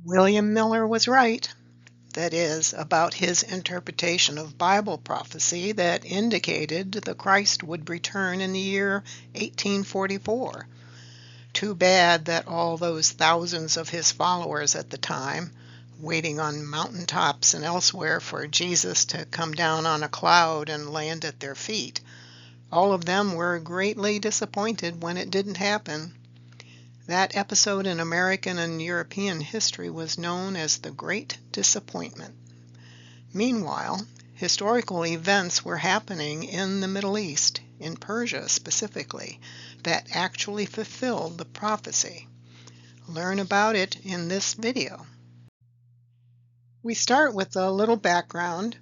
William Miller was right, that is, about his interpretation of Bible prophecy that indicated the Christ would return in the year 1844. Too bad that all those thousands of his followers at the time, waiting on mountaintops and elsewhere for Jesus to come down on a cloud and land at their feet, all of them were greatly disappointed when it didn't happen. That episode in American and European history was known as the Great Disappointment. Meanwhile, historical events were happening in the Middle East, in Persia specifically, that actually fulfilled the prophecy. Learn about it in this video. We start with a little background.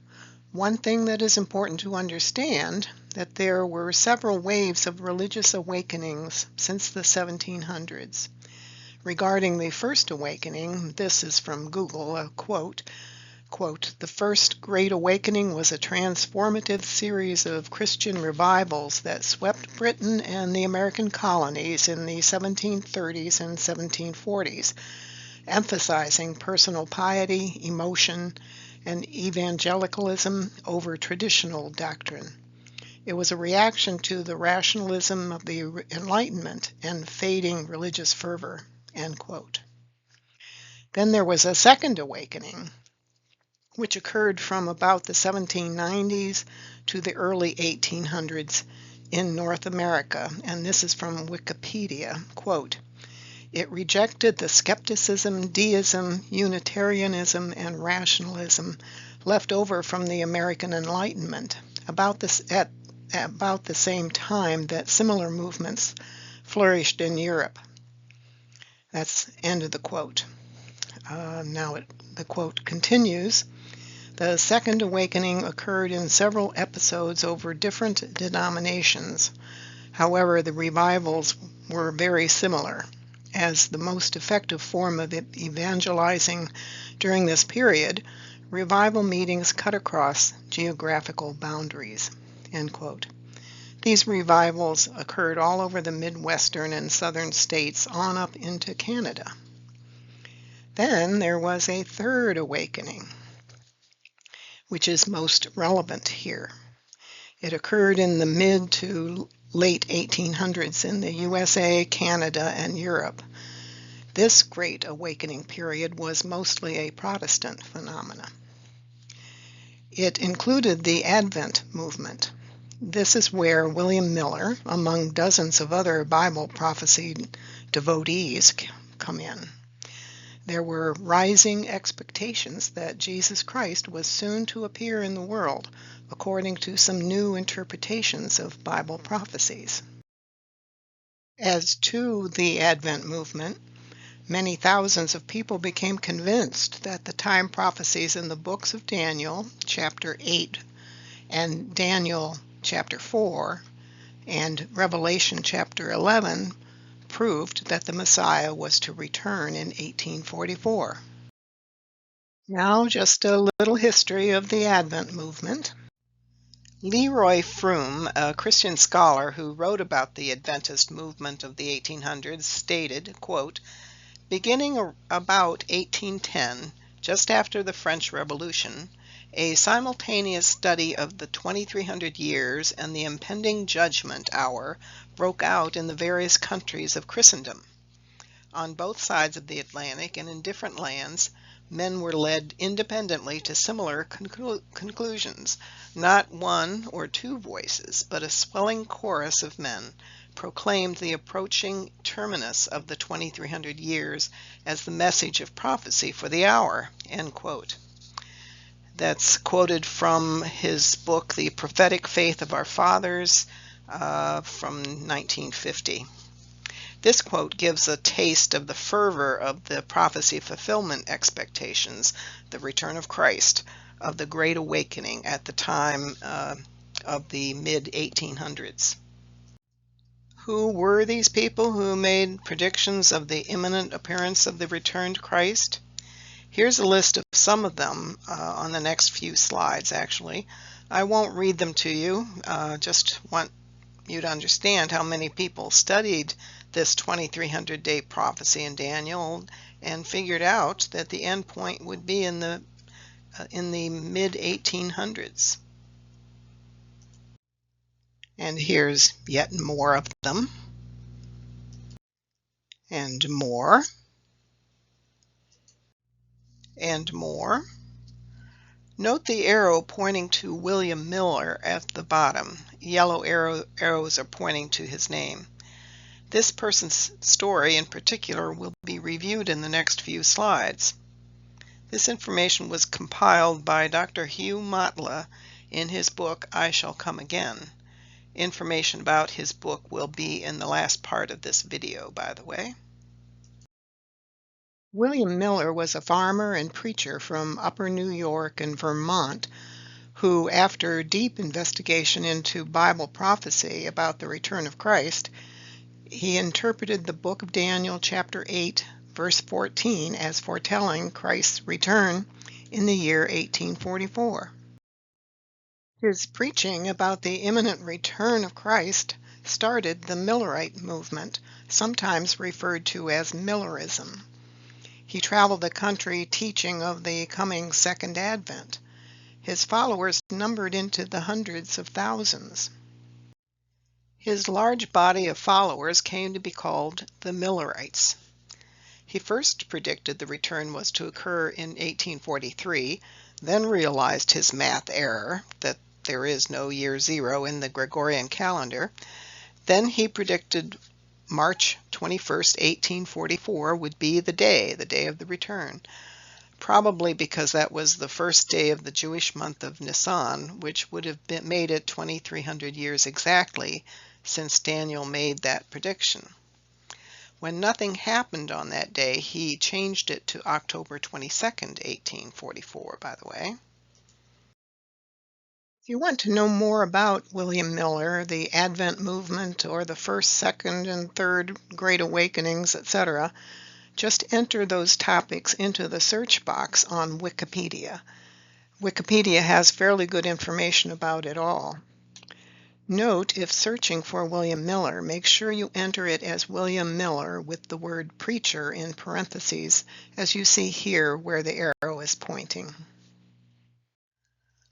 One thing that is important to understand, that there were several waves of religious awakenings since the 1700s. Regarding the first awakening, this is from Google, a quote, "The first Great Awakening was a transformative series of Christian revivals that swept Britain and the American colonies in the 1730s and 1740s, emphasizing personal piety, emotion, and evangelicalism over traditional doctrine. It was a reaction to the rationalism of the Enlightenment and fading religious fervor." End quote. Then there was a second awakening, which occurred from about the 1790s to the early 1800s in North America, and this is from Wikipedia. Quote, "It rejected the skepticism, deism, Unitarianism, and rationalism left over from the American Enlightenment at about the same time that similar movements flourished in Europe." That's end of the quote. The quote continues. "The Second Awakening occurred in several episodes over different denominations. However, the revivals were very similar. As the most effective form of evangelizing during this period, revival meetings cut across geographical boundaries." End quote. These revivals occurred all over the Midwestern and Southern states on up into Canada. Then there was a third awakening, which is most relevant here. It occurred in the mid to late 1800s in the USA, Canada, and Europe. This Great Awakening period was mostly a Protestant phenomenon. It included the Advent movement. This is where William Miller, among dozens of other Bible prophecy devotees, come in. There were rising expectations that Jesus Christ was soon to appear in the world, according to some new interpretations of Bible prophecies. As to the Advent movement, many thousands of people became convinced that the time prophecies in the books of Daniel, chapter 8, and Daniel chapter 4, and Revelation chapter 11 proved that the Messiah was to return in 1844. Now just a little history of the Advent movement. Leroy Froom, a Christian scholar who wrote about the Adventist movement of the 1800s, stated, quote, "Beginning about 1810, just after the French Revolution, a simultaneous study of the 2300 years and the impending judgment hour broke out in the various countries of Christendom. On both sides of the Atlantic and in different lands, men were led independently to similar conclusions. Not one or two voices, but a swelling chorus of men proclaimed the approaching terminus of the 2300 years as the message of prophecy for the hour." End quote. That's quoted from his book, The Prophetic Faith of Our Fathers, from 1950. This quote gives a taste of the fervor of the prophecy fulfillment expectations, the return of Christ, of the Great Awakening at the time of the mid-1800s. Who were these people who made predictions of the imminent appearance of the returned Christ? Here's a list of some of them on the next few slides, actually. I won't read them to you, just want you to understand how many people studied this 2300-day prophecy in Daniel and figured out that the end point would be in the mid 1800s. And here's yet more of them, and more, and more. Note the arrow pointing to William Miller at the bottom. Yellow arrows are pointing to his name. This person's story in particular will be reviewed in the next few slides. This information was compiled by Dr. Hushidar Motlagh in his book, I Shall Come Again. Information about his book will be in the last part of this video, by the way. William Miller was a farmer and preacher from Upper New York and Vermont who, after deep investigation into Bible prophecy about the return of Christ, he interpreted the book of Daniel chapter 8 verse 14 as foretelling Christ's return in the year 1844. His preaching about the imminent return of Christ started the Millerite movement, sometimes referred to as Millerism. He traveled the country teaching of the coming Second Advent. His followers numbered into the hundreds of thousands. His large body of followers came to be called the Millerites. He first predicted the return was to occur in 1843, then realized his math error, that there is no year zero in the Gregorian calendar. Then he predicted March 21st, 1844 would be the day of the return, probably because that was the first day of the Jewish month of Nisan, which would have made it 2300 years exactly since Daniel made that prediction. When nothing happened on that day, he changed it to October 22nd, 1844, by the way. If you want to know more about William Miller, the Advent movement, or the first, second, and third Great Awakenings, etc., just enter those topics into the search box on Wikipedia. Wikipedia has fairly good information about it all. Note, if searching for William Miller, make sure you enter it as William Miller with the word preacher in parentheses, as you see here where the arrow is pointing.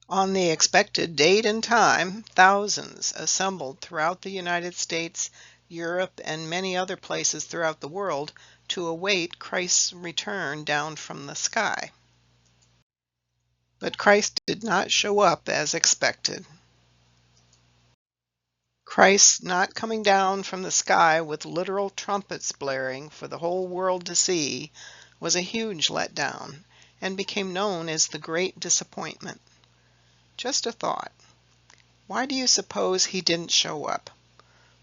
On the expected date and time, thousands assembled throughout the United States, Europe, and many other places throughout the world to await Christ's return down from the sky. But Christ did not show up as expected. Christ not coming down from the sky with literal trumpets blaring for the whole world to see was a huge letdown and became known as the Great Disappointment. Just a thought. Why do you suppose he didn't show up?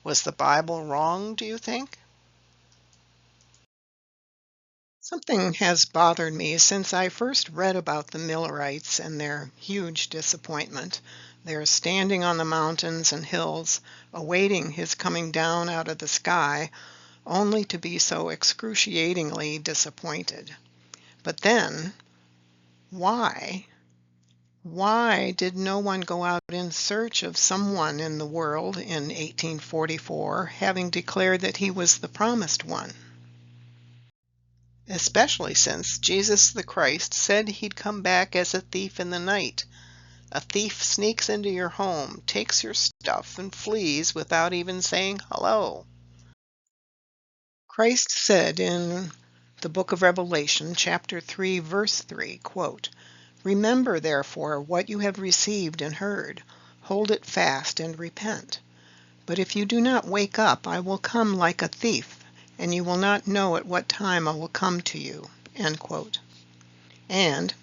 Was the Bible wrong, do you think? Something has bothered me since I first read about the Millerites and their huge disappointment. They're standing on the mountains and hills, awaiting his coming down out of the sky, only to be so excruciatingly disappointed. But then, why? Why did no one go out in search of someone in the world in 1844, having declared that he was the promised one? Especially since Jesus the Christ said he'd come back as a thief in the night. A thief sneaks into your home, takes your stuff, and flees without even saying hello. Christ said in the book of Revelation, chapter 3, verse 3, quote, "Remember, therefore, what you have received and heard. Hold it fast and repent. But if you do not wake up, I will come like a thief, and you will not know at what time I will come to you." End quote. And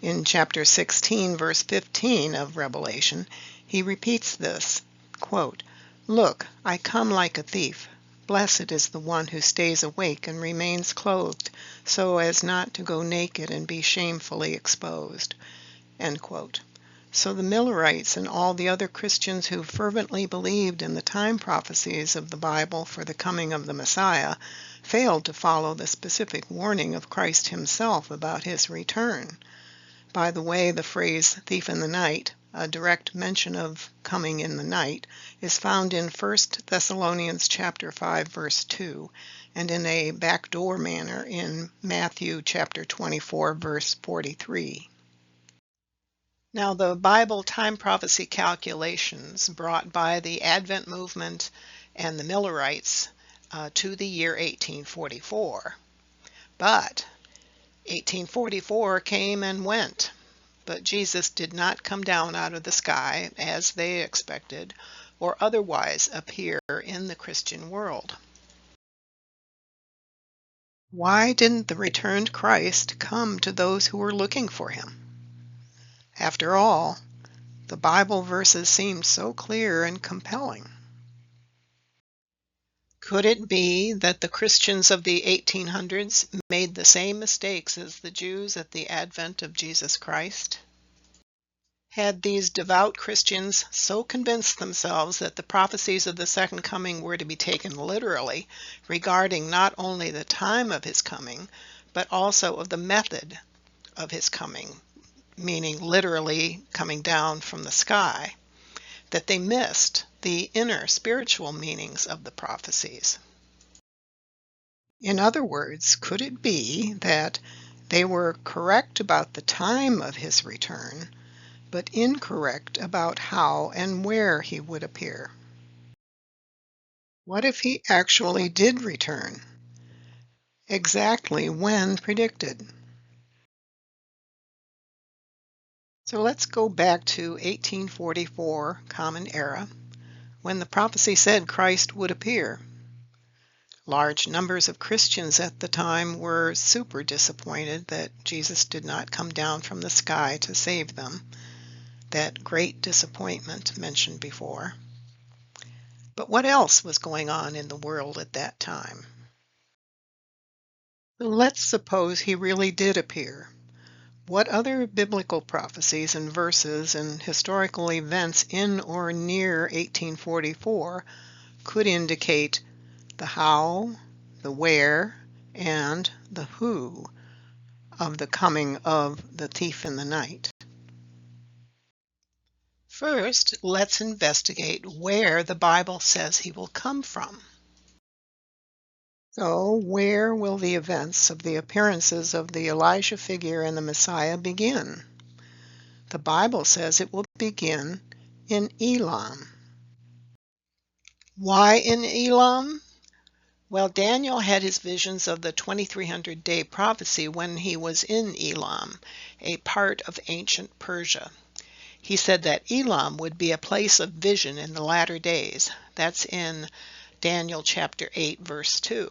in chapter 16, verse 15 of Revelation, he repeats this, quote, "Look, I come like a thief. Blessed is the one who stays awake and remains clothed, so as not to go naked and be shamefully exposed." End quote. So the Millerites and all the other Christians who fervently believed in the time prophecies of the Bible for the coming of the Messiah failed to follow the specific warning of Christ himself about his return. By the way, the phrase thief in the night a direct mention of coming in the night, is found in 1 Thessalonians chapter 5, verse 2, and in a backdoor manner in Matthew chapter 24, verse 43. Now, the Bible time prophecy calculations brought by the Advent movement and the Millerites to the year 1844. But 1844 came and went, but Jesus did not come down out of the sky as they expected, or otherwise appear in the Christian world. Why didn't the returned Christ come to those who were looking for him? After all, the Bible verses seem so clear and compelling. Could it be that the Christians of the 1800s made the same mistakes as the Jews at the advent of Jesus Christ? Had these devout Christians so convinced themselves that the prophecies of the second coming were to be taken literally, regarding not only the time of his coming, but also of the method of his coming, meaning literally coming down from the sky, that they missed the inner spiritual meanings of the prophecies? In other words, could it be that they were correct about the time of his return, but incorrect about how and where he would appear? What if he actually did return? Exactly when predicted? So let's go back to 1844 Common Era, when the prophecy said Christ would appear. Large numbers of Christians at the time were super disappointed that Jesus did not come down from the sky to save them. That great disappointment mentioned before. But what else was going on in the world at that time? Let's suppose he really did appear. What other biblical prophecies and verses and historical events in or near 1844 could indicate the how, the where, and the who of the coming of the thief in the night? First, let's investigate where the Bible says he will come from. So, where will the events of the appearances of the Elijah figure and the Messiah begin? The Bible says it will begin in Elam. Why in Elam? Well, Daniel had his visions of the 2300-day prophecy when he was in Elam, a part of ancient Persia. He said that Elam would be a place of vision in the latter days. That's in Daniel chapter 8, verse 2.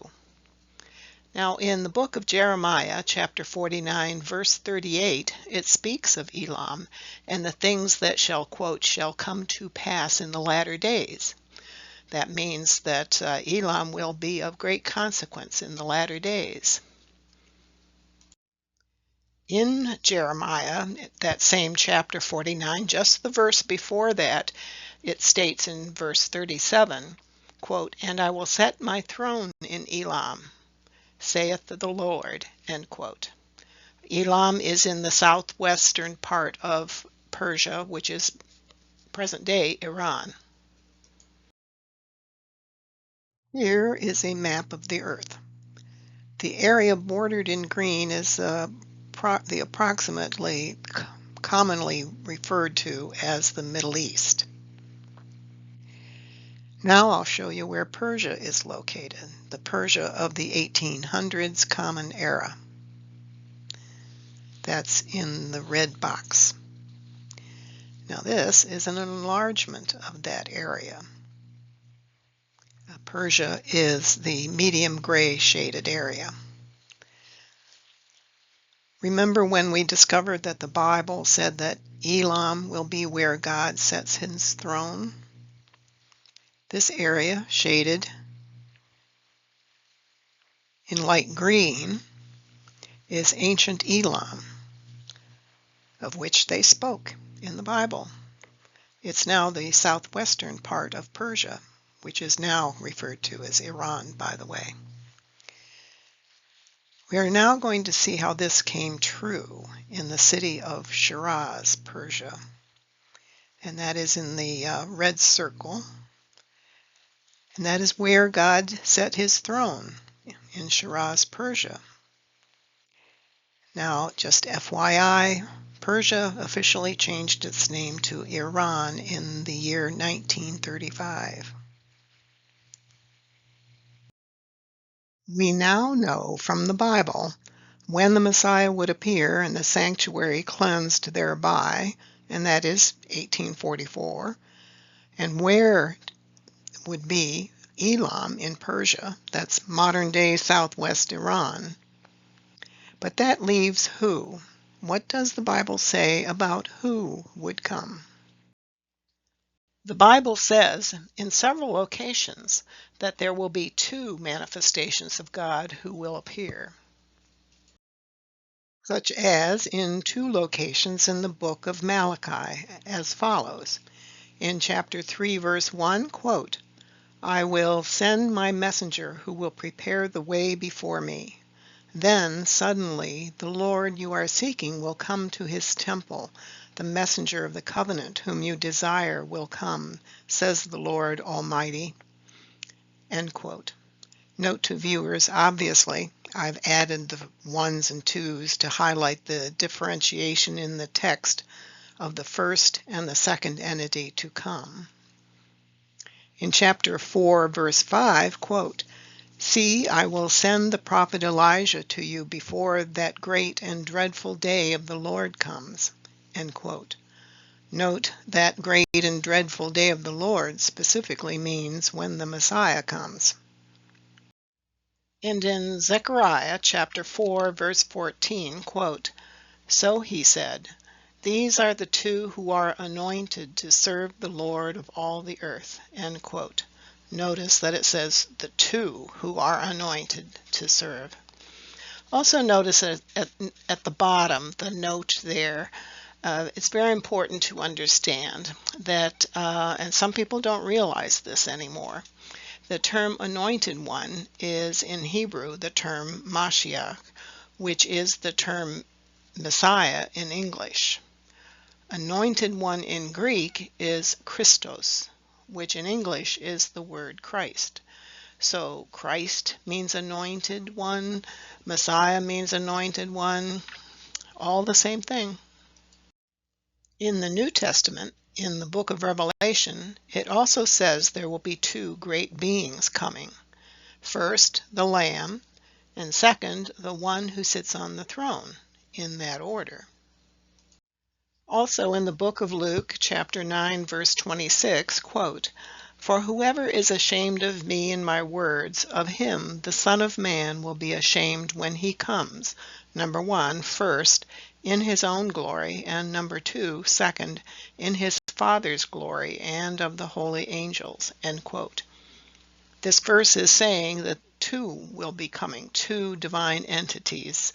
Now, in the book of Jeremiah, chapter 49, verse 38, it speaks of Elam and the things that shall, quote, shall come to pass in the latter days. That means that Elam will be of great consequence in the latter days. In Jeremiah, that same chapter 49, just the verse before that, it states in verse 37, quote, "And I will set my throne in Elam, saith the Lord," end quote. Elam is in the southwestern part of Persia, which is present-day Iran. Here is a map of the earth. The area bordered in green is the approximately commonly referred to as the Middle East. Now I'll show you where Persia is located, the Persia of the 1800s Common Era. That's in the red box. Now this is an enlargement of that area. Persia is the medium gray shaded area. Remember when we discovered that the Bible said that Elam will be where God sets his throne? This area, shaded in light green, is ancient Elam, of which they spoke in the Bible. It's now the southwestern part of Persia, which is now referred to as Iran, by the way. We are now going to see how this came true in the city of Shiraz, Persia. and that is in the red circle. And that is where God set his throne, in Shiraz, Persia. Now, just FYI, Persia officially changed its name to Iran in the year 1935. We now know from the Bible when the Messiah would appear and the sanctuary cleansed thereby, and that is 1844, and where would be Elam in Persia, that's modern-day southwest Iran. But that leaves who? What does the Bible say about who would come? The Bible says in several locations that there will be two manifestations of God who will appear, such as in two locations in the book of Malachi, as follows. In chapter 3, verse 1, quote, "I will send my messenger who will prepare the way before me. Then suddenly the Lord you are seeking will come to his temple. The messenger of the covenant whom you desire will come, says the Lord Almighty." End quote. Note to viewers, obviously, I've added the ones and twos to highlight the differentiation in the text of the first and the second entity to come. In chapter 4, verse 5, quote, "See, I will send the prophet Elijah to you before that great and dreadful day of the Lord comes." End quote. Note that great and dreadful day of the Lord specifically means when the Messiah comes. And in Zechariah chapter 4, verse 14, quote, "So he said, these are the two who are anointed to serve the Lord of all the earth." End quote. Notice that it says the two who are anointed to serve. Also notice at the bottom, the note there, it's very important to understand that, and some people don't realize this anymore, the term anointed one is in Hebrew the term Mashiach, which is the term Messiah in English. Anointed one in Greek is Christos, which in English is the word Christ. So Christ means anointed one, Messiah means anointed one, all the same thing. In the New Testament, in the book of Revelation, it also says there will be two great beings coming. First, the Lamb, and second, the one who sits on the throne, in that order. Also in the book of Luke, chapter 9, verse 26, quote, "For whoever is ashamed of me and my words, of him the Son of Man will be ashamed when he comes, number one, first, in his own glory, and number two, second, in his Father's glory, and of the holy angels." End quote. This verse is saying that two will be coming, two divine entities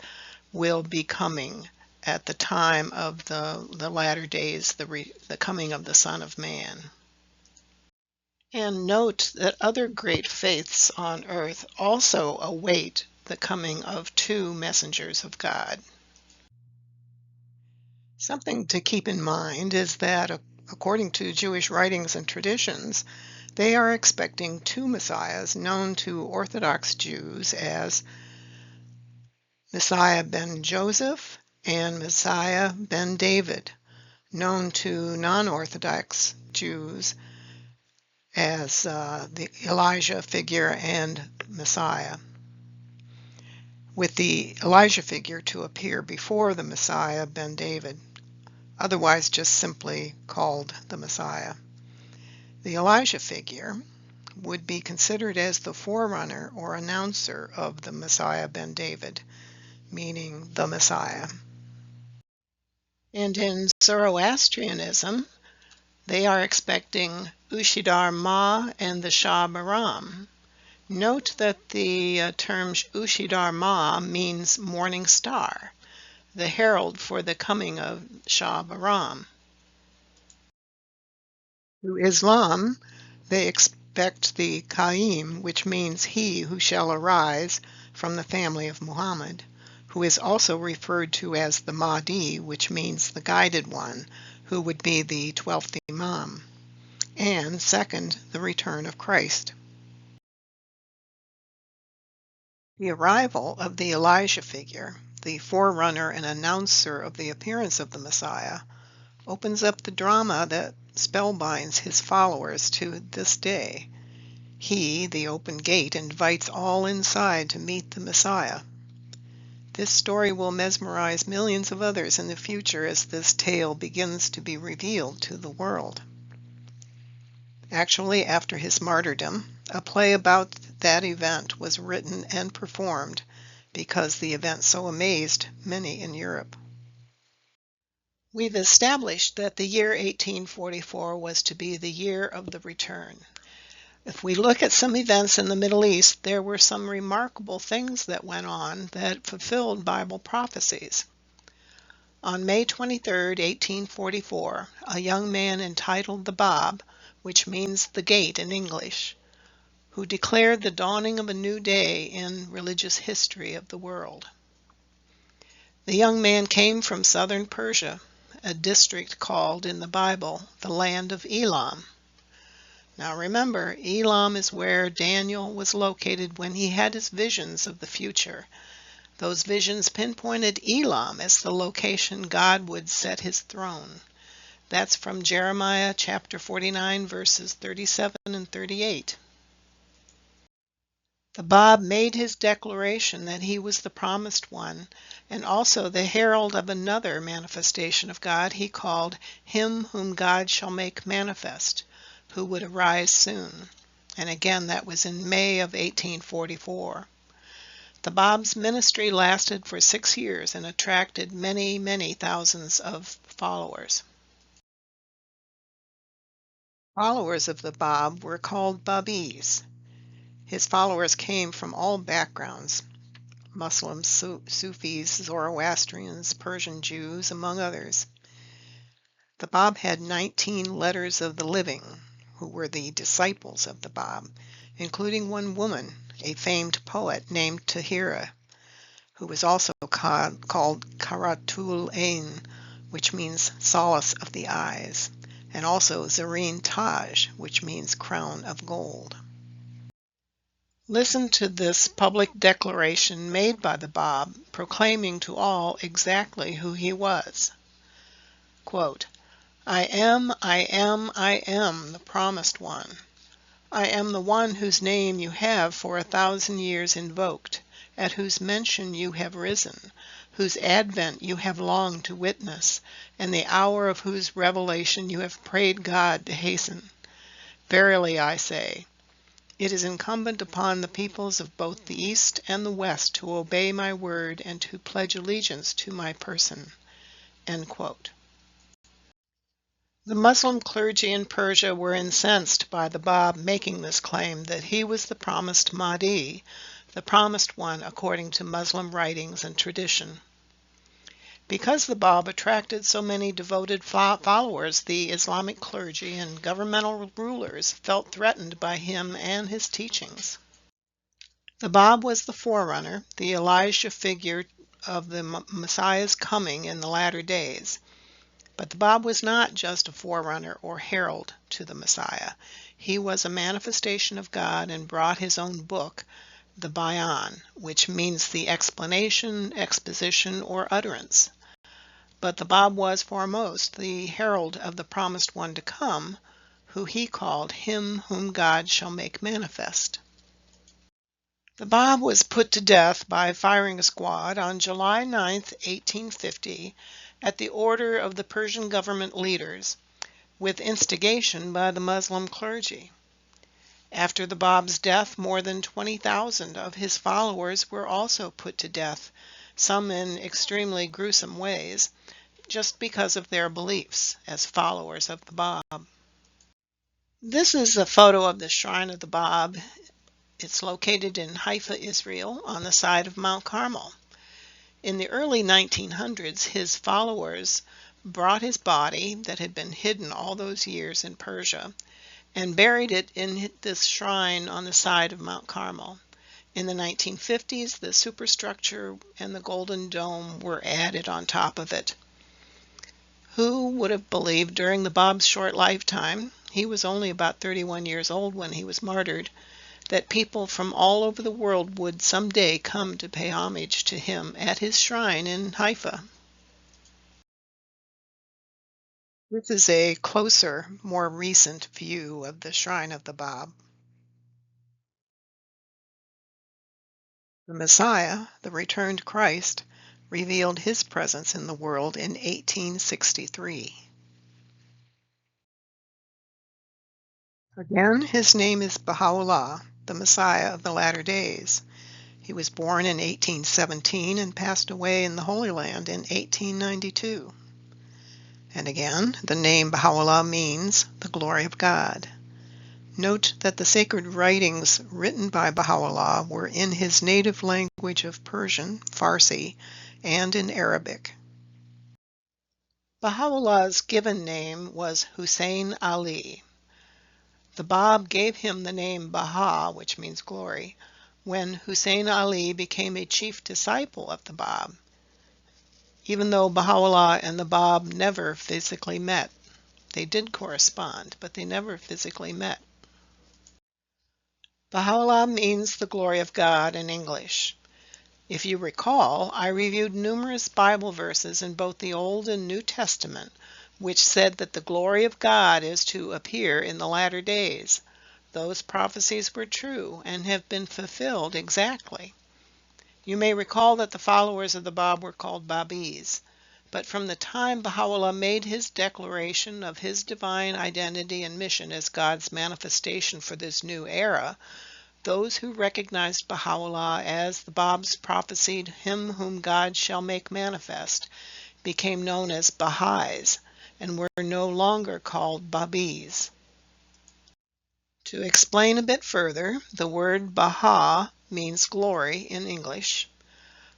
will be coming at the time of the latter days, the coming of the Son of Man. And note that other great faiths on earth also await the coming of two messengers of God. Something to keep in mind is that according to Jewish writings and traditions, they are expecting two messiahs known to Orthodox Jews as Messiah ben Joseph and Messiah ben David, known to non-Orthodox Jews as the Elijah figure and Messiah, with the Elijah figure to appear before the Messiah ben David, otherwise just simply called the Messiah. The Elijah figure would be considered as the forerunner or announcer of the Messiah ben David, meaning the Messiah. And in Zoroastrianism, they are expecting Hushidar Motlagh and the Shah Baram. Note that the term Hushidar Motlagh means morning star, the herald for the coming of Shah Baram. To Islam, they expect the Qaim, which means he who shall arise from the family of Muhammad, who is also referred to as the Mahdi, which means the guided one, who would be the 12th Imam and second, the return of Christ. The arrival of the Elijah figure, the forerunner and announcer of the appearance of the Messiah, opens up the drama that spellbinds his followers to this day. He, the open gate, invites all inside to meet the Messiah. This story will mesmerize millions of others in the future as this tale begins to be revealed to the world. Actually, after his martyrdom, a play about that event was written and performed because the event so amazed many in Europe. We've established that the year 1844 was to be the year of the return. If we look at some events in the Middle East, there were some remarkable things that went on that fulfilled Bible prophecies. On May 23, 1844, a young man entitled the Bab, which means the gate in English, who declared the dawning of a new day in religious history of the world. The young man came from southern Persia, a district called in the Bible the land of Elam. Now remember, Elam is where Daniel was located when he had his visions of the future. Those visions pinpointed Elam as the location God would set his throne. That's from Jeremiah chapter 49, verses 37 and 38. The Bab made his declaration that he was the promised one, and also the herald of another manifestation of God he called him whom God shall make manifest, who would arise soon. And again, that was in May of 1844. The Bab's ministry lasted for 6 years and attracted many, many thousands of followers. Followers of the Bab were called Babis. His followers came from all backgrounds: Muslims, Sufis, Zoroastrians, Persian Jews, among others. The Bab had 19 letters of the living, who were the disciples of the Bab, including one woman, a famed poet named Tahira, who was also called Karatul Ain, which means solace of the eyes, and also Zareen Taj, which means crown of gold. Listen to this public declaration made by the Bab, proclaiming to all exactly who he was. Quote, I am, the promised one. I am the one whose name you have for 1,000 years invoked, at whose mention you have risen, whose advent you have longed to witness, and the hour of whose revelation you have prayed God to hasten. Verily I say, it is incumbent upon the peoples of both the East and the West to obey my word and to pledge allegiance to my person. End quote. The Muslim clergy in Persia were incensed by the Bab making this claim that he was the promised Mahdi, the promised one according to Muslim writings and tradition. Because the Bab attracted so many devoted followers, the Islamic clergy and governmental rulers felt threatened by him and his teachings. The Bab was the forerunner, the Elijah figure of the Messiah's coming in the latter days. But the Bab was not just a forerunner or herald to the Messiah. He was a manifestation of God and brought his own book, the Bayan, which means the explanation, exposition, or utterance. But the Bab was foremost the herald of the promised one to come, who he called him whom God shall make manifest. The Bab was put to death by firing squad on July 9, 1850, at the order of the Persian government leaders, with instigation by the Muslim clergy. After the Bab's death, more than 20,000 of his followers were also put to death, some in extremely gruesome ways, just because of their beliefs as followers of the Bab. This is a photo of the shrine of the Bab. It's located in Haifa, Israel, on the side of Mount Carmel. In the early 1900s, his followers brought his body, that had been hidden all those years in Persia, and buried it in this shrine on the side of Mount Carmel. In the 1950s, the superstructure and the golden dome were added on top of it. Who would have believed during the Bab's short lifetime, he was only about 31 years old when he was martyred, that people from all over the world would someday come to pay homage to him at his shrine in Haifa? This is a closer, more recent view of the Shrine of the Bab. The Messiah, the returned Christ, revealed his presence in the world in 1863. Again, his name is Baha'u'llah, the Messiah of the latter days. He was born in 1817 and passed away in the Holy Land in 1892. And again, the name Baha'u'llah means the glory of God. Note that the sacred writings written by Baha'u'llah were in his native language of Persian, Farsi, and in Arabic. Baha'u'llah's given name was Hussein Ali. The Bab gave him the name Baha, which means glory, when Hussein Ali became a chief disciple of the Bab, even though Baha'u'llah and the Bab never physically met. They did correspond, but they never physically met. Baha'u'llah means the glory of God in English. If you recall, I reviewed numerous Bible verses in both the Old and New Testament, which said that the glory of God is to appear in the latter days. Those prophecies were true and have been fulfilled exactly. You may recall that the followers of the Bab were called Babis, but from the time Baha'u'llah made his declaration of his divine identity and mission as God's manifestation for this new era, those who recognized Baha'u'llah as the Babs prophesied him whom God shall make manifest became known as Baha'is and were no longer called Babis. To explain a bit further, the word Baha means glory in English.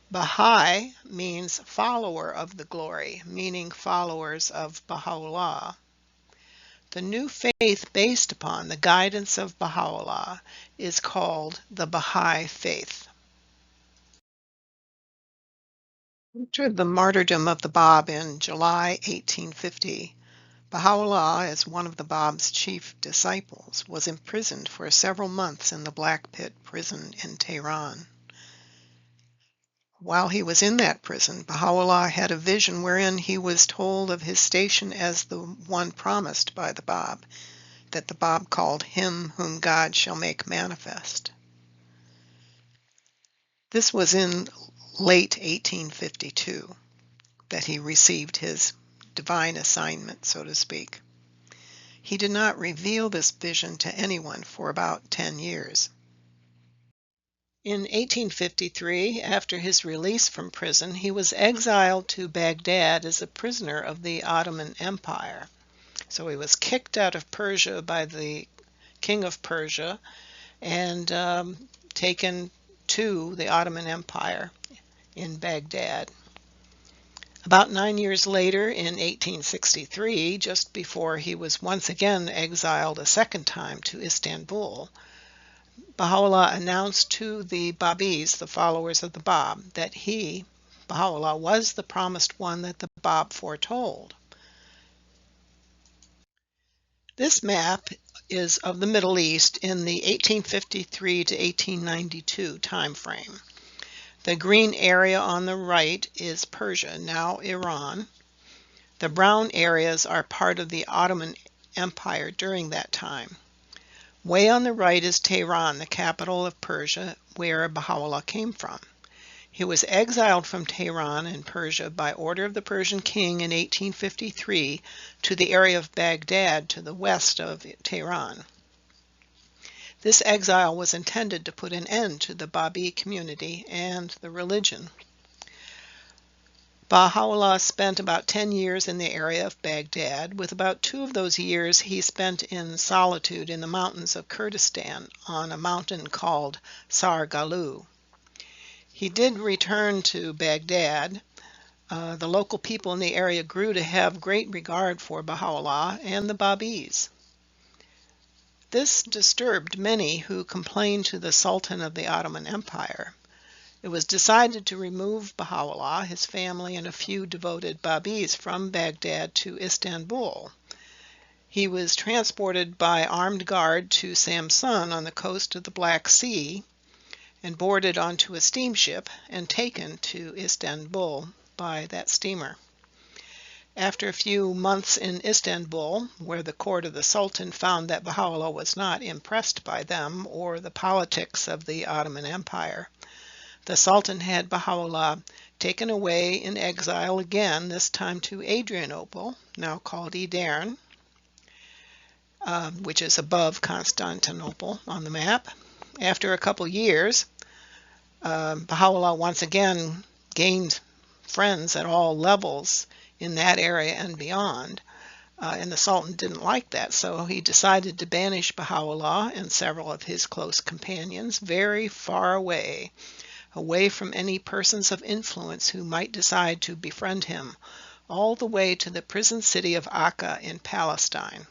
Baha'i means follower of the glory, meaning followers of Baha'u'llah. The new faith based upon the guidance of Baha'u'llah is called the Baha'i faith. After the martyrdom of the Bab in July 1850, Baha'u'llah, as one of the Bab's chief disciples, was imprisoned for several months in the Black Pit prison in Tehran. While he was in that prison, Baha'u'llah had a vision wherein he was told of his station as the one promised by the Bab, that the Bab called him whom God shall make manifest. This was in late 1852 that he received his divine assignment, so to speak. He did not reveal this vision to anyone for about 10 years. In 1853, after his release from prison, he was exiled to Baghdad as a prisoner of the Ottoman Empire. So he was kicked out of Persia by the king of Persia and taken to the Ottoman Empire in Baghdad. About 9 years later, in 1863, just before he was once again exiled a second time to Istanbul, Baha'u'llah announced to the Babis, the followers of the Bab, that he, Baha'u'llah, was the promised one that the Bab foretold. This map is of the Middle East in the 1853 to 1892 time frame. The green area on the right is Persia, now Iran. The brown areas are part of the Ottoman Empire during that time. Way on the right is Tehran, the capital of Persia, where Baha'u'llah came from. He was exiled from Tehran in Persia by order of the Persian king in 1853 to the area of Baghdad to the west of Tehran. This exile was intended to put an end to the Babi community and the religion. Baha'u'llah spent about 10 years in the area of Baghdad, with about 2 of those years he spent in solitude in the mountains of Kurdistan on a mountain called Sargalu. He did return to Baghdad. The local people in the area grew to have great regard for Baha'u'llah and the Babis. This disturbed many who complained to the Sultan of the Ottoman Empire. It was decided to remove Baha'u'llah, his family, and a few devoted Babis from Baghdad to Istanbul. He was transported by armed guard to Samsun on the coast of the Black Sea and boarded onto a steamship and taken to Istanbul by that steamer. After a few months in Istanbul, where the court of the Sultan found that Baha'u'llah was not impressed by them or the politics of the Ottoman Empire, the Sultan had Baha'u'llah taken away in exile again, this time to Adrianople, now called Edirne, which is above Constantinople on the map. After a couple years, Baha'u'llah once again gained friends at all levels in that area and beyond, and the Sultan didn't like that, so he decided to banish Baha'u'llah and several of his close companions very far away from any persons of influence who might decide to befriend him, all the way to the prison city of Akka in Palestine.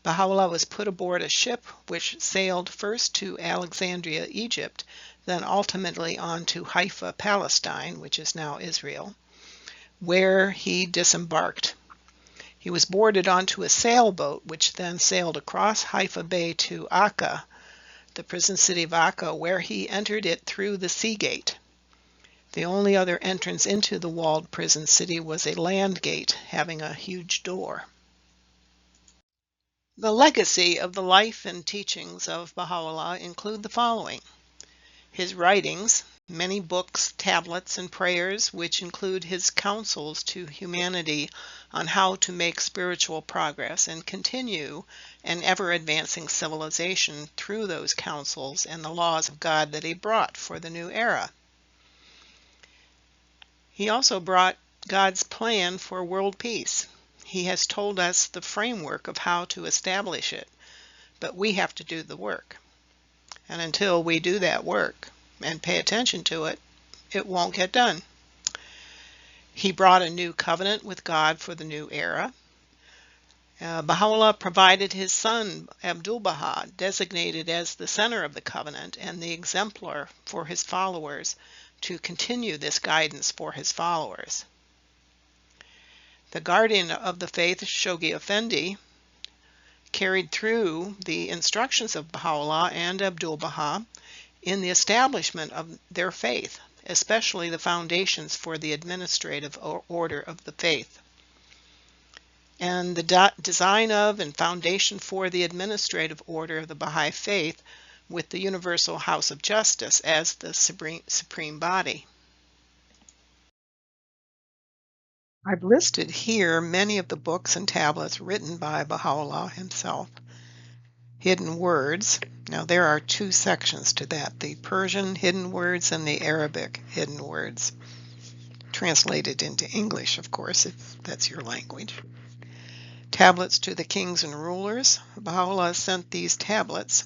Baha'u'llah was put aboard a ship which sailed first to Alexandria, Egypt, then ultimately on to Haifa, Palestine, which is now Israel, where he disembarked. He was boarded onto a sailboat which then sailed across Haifa Bay to Akka, the prison city of Akka, where he entered it through the sea gate. The only other entrance into the walled prison city was a land gate having a huge door. The legacy of the life and teachings of Baha'u'llah include the following: his writings, many books, tablets, and prayers, which include his counsels to humanity on how to make spiritual progress and continue an ever-advancing civilization through those counsels and the laws of God that he brought for the new era. He also brought God's plan for world peace. He has told us the framework of how to establish it, but we have to do the work. And until we do that work and pay attention to it, it won't get done. He brought a new covenant with God for the new era. Baha'u'llah provided his son Abdu'l-Baha, designated as the center of the covenant and the exemplar for his followers, to continue this guidance for his followers. The guardian of the faith, Shoghi Effendi, carried through the instructions of Baha'u'llah and Abdu'l-Baha in the establishment of their faith, especially the foundations for the administrative order of the faith, and the design of and foundation for the administrative order of the Baha'i faith, with the Universal House of Justice as the supreme body. I've listed here many of the books and tablets written by Baha'u'llah himself. Hidden Words. Now there are two sections to that, the Persian Hidden Words and the Arabic Hidden Words, translated into English, of course, if that's your language. Tablets to the Kings and Rulers. Baha'u'llah sent these tablets,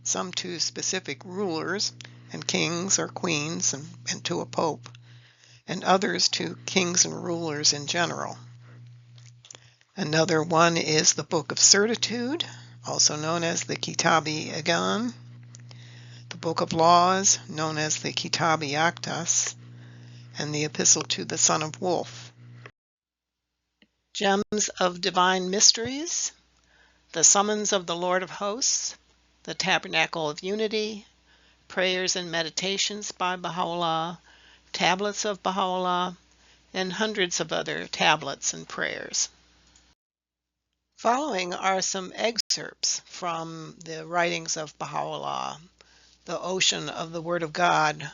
some to specific rulers and kings or queens and to a pope, and others to kings and rulers in general. Another one is the Book of Certitude, also known as the Kitab-i-Igan, the Book of Laws, known as the Kitab-i-Aqdas, and the Epistle to the Son of Wolf. Gems of Divine Mysteries, the Summons of the Lord of Hosts, the Tabernacle of Unity, Prayers and Meditations by Baha'u'llah, Tablets of Baha'u'llah, and hundreds of other tablets and prayers. Following are some excerpts from the writings of Baha'u'llah, the ocean of the Word of God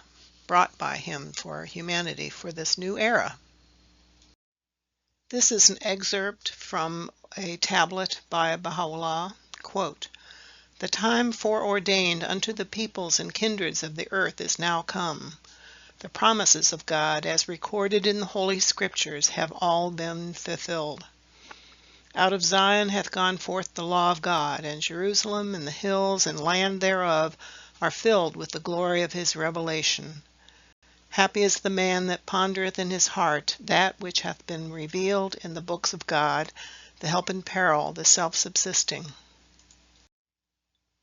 brought by him for humanity for this new era. This is an excerpt from a tablet by Baha'u'llah. Quote, "The time foreordained unto the peoples and kindreds of the earth is now come. The promises of God, as recorded in the Holy Scriptures, have all been fulfilled. Out of Zion hath gone forth the law of God, and Jerusalem and the hills and land thereof are filled with the glory of his revelation. Happy is the man that pondereth in his heart that which hath been revealed in the books of God, the help in peril, the self-subsisting."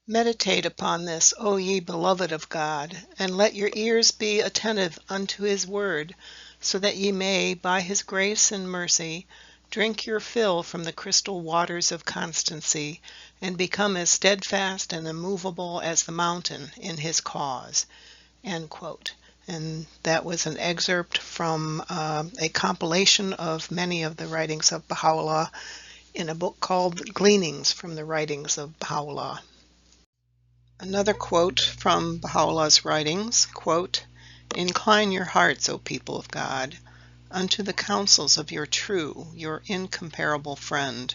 Meditate upon this, O ye beloved of God, and let your ears be attentive unto his word, so that ye may, by his grace and mercy, drink your fill from the crystal waters of constancy, and become as steadfast and immovable as the mountain in his cause. End quote. And that was an excerpt from a compilation of many of the writings of Baha'u'llah in a book called Gleanings from the Writings of Baha'u'llah. Another quote from Baha'u'llah's writings, quote, "Incline your hearts, O people of God, unto the counsels of your true, your incomparable friend.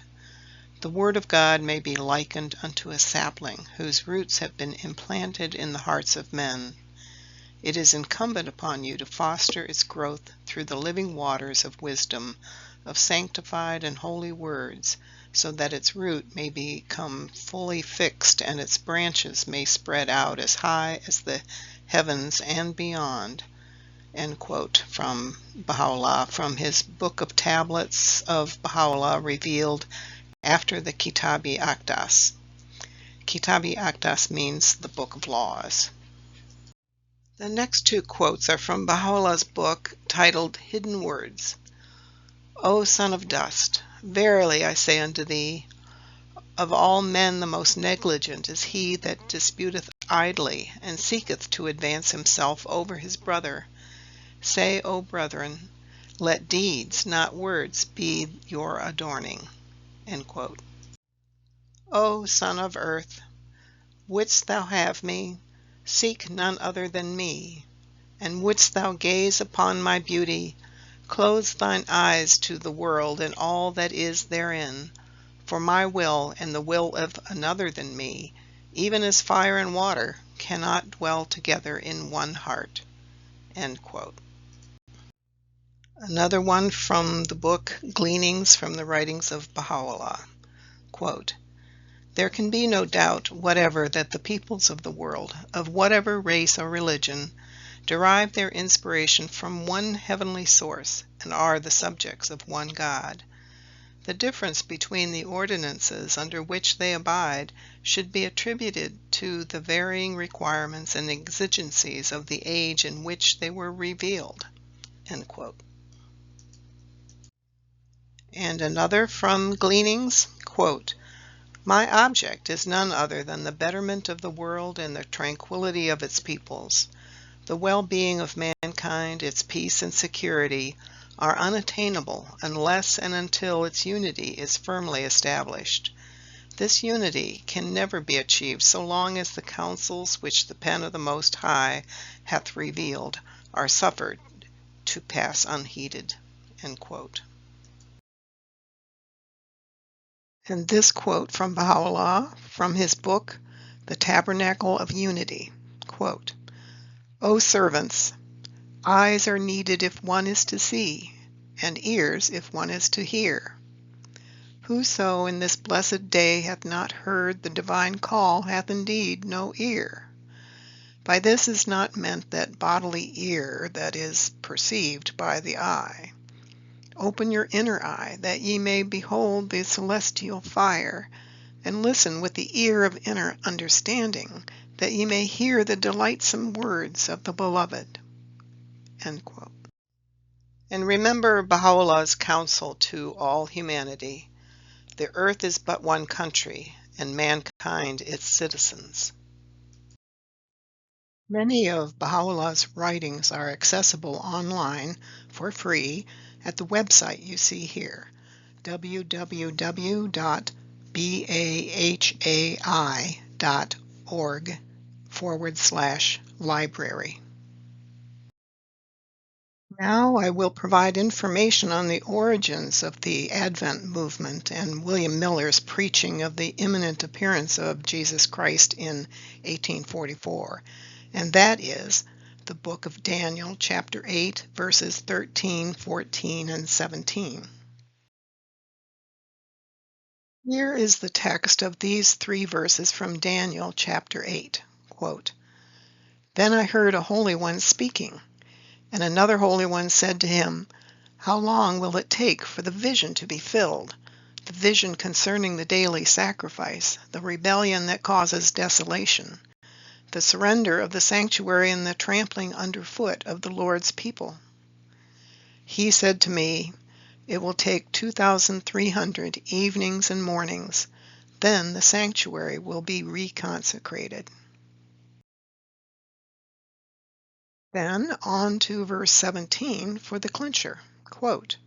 The word of God may be likened unto a sapling whose roots have been implanted in the hearts of men. It is incumbent upon you to foster its growth through the living waters of wisdom, of sanctified and holy words, so that its root may become fully fixed and its branches may spread out as high as the heavens and beyond." End quote from Baha'u'llah, from his Book of Tablets of Baha'u'llah, revealed after the Kitab-i Aqdas. Kitab-i Aqdas means the Book of Laws. The next two quotes are from Baha'u'llah's book titled Hidden Words. "O son of dust, verily I say unto thee, of all men the most negligent is he that disputeth idly, and seeketh to advance himself over his brother. Say, O brethren, let deeds, not words, be your adorning." End quote. "O son of earth, wouldst thou have me, seek none other than me, and wouldst thou gaze upon my beauty, close thine eyes to the world and all that is therein, for my will and the will of another than me, even as fire and water, cannot dwell together in one heart." End quote. Another one from the book Gleanings from the Writings of Baha'u'llah, quote, "There can be no doubt whatever that the peoples of the world, of whatever race or religion, derive their inspiration from one heavenly source, and are the subjects of one God. The difference between the ordinances under which they abide should be attributed to the varying requirements and exigencies of the age in which they were revealed." End quote. And another from Gleanings, quote, "My object is none other than the betterment of the world and the tranquility of its peoples. The well-being of mankind, its peace and security, are unattainable unless and until its unity is firmly established. This unity can never be achieved so long as the counsels which the pen of the Most High hath revealed are suffered to pass unheeded." End quote. And this quote from Baha'u'llah from his book, The Tabernacle of Unity, quote, "O servants, eyes are needed if one is to see, and ears if one is to hear. Whoso in this blessed day hath not heard the divine call hath indeed no ear. By this is not meant that bodily ear that is perceived by the eye. Open your inner eye, that ye may behold the celestial fire, and listen with the ear of inner understanding, that ye may hear the delightsome words of the Beloved." End quote. And remember Baha'u'llah's counsel to all humanity: the earth is but one country, and mankind its citizens. Many of Baha'u'llah's writings are accessible online for free at the website you see here, www.bahai.org/library. Now I will provide information on the origins of the Advent movement and William Miller's preaching of the imminent appearance of Jesus Christ in 1844, and that is the book of Daniel, chapter 8, verses 13, 14, and 17. Here is the text of these three verses from Daniel, chapter 8, quote, "Then I heard a holy one speaking, and another holy one said to him, How long will it take for the vision to be filled? the vision concerning the daily sacrifice, the rebellion that causes desolation, the surrender of the sanctuary and the trampling underfoot of the Lord's people. He said to me, "It will take 2,300 evenings and mornings. Then the sanctuary will be reconsecrated." Then on to verse 17 for the clincher. Quote,